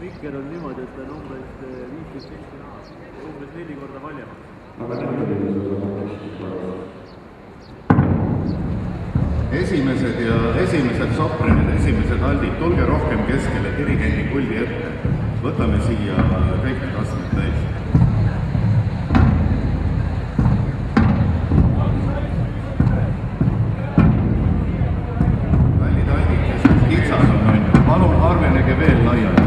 Mikker on niimoodi, et ta on umbes 15-17 aastat, umbes 4 korda valjemaks. Esimesed sopranid, esimesed aldid, tulge rohkem keskele dirigendi puldi ette. Võtame siia kõik need astmed täis. Kallid aldid, kes kitsas on, palun harvenege veel laiali.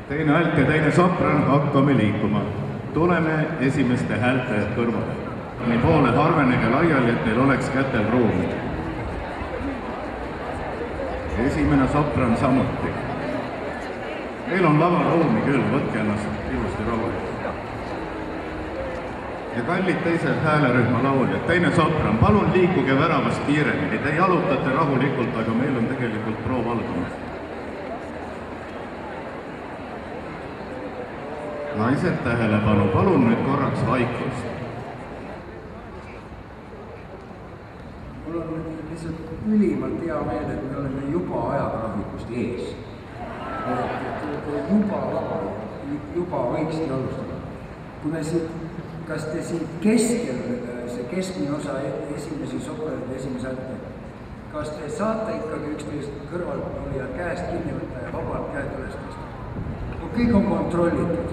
Teine alt ja teine sopran, hakkame liikuma. Tuleme esimeste häälte kõrvale. Nii poole harvenege laiali, et teil oleks kätel ruumi. Esimene sopran samuti. Meil on laval ruumi küll, võtke ennast ilusti rahulikult. Ja kallid teised häälerühma lauljad, teine sopran, palun liikuge väravast kiiremini. Te jalutate rahulikult, aga meil on tegelikult proov algamas. Naised tähelepanu, palun nüüd korraks vaikust. Mul on lihtsalt ülimalt hea meel, et me oleme juba ajagraafikust ees. Juba võiksid alustada. Kui me siit, kas te siit keskel, see keskmine osa esimesi sopranide esimese häälte, kas te saate ikkagi üksteist kõrval oli ja käest kinni võtta ja vabalt käed üles tõsta? Kui kõik on kontrollitud,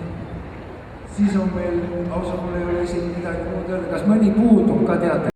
siis on meil, ausalt mul ei ole isegi midagi muud öelda, kas mõni puudub ka teate?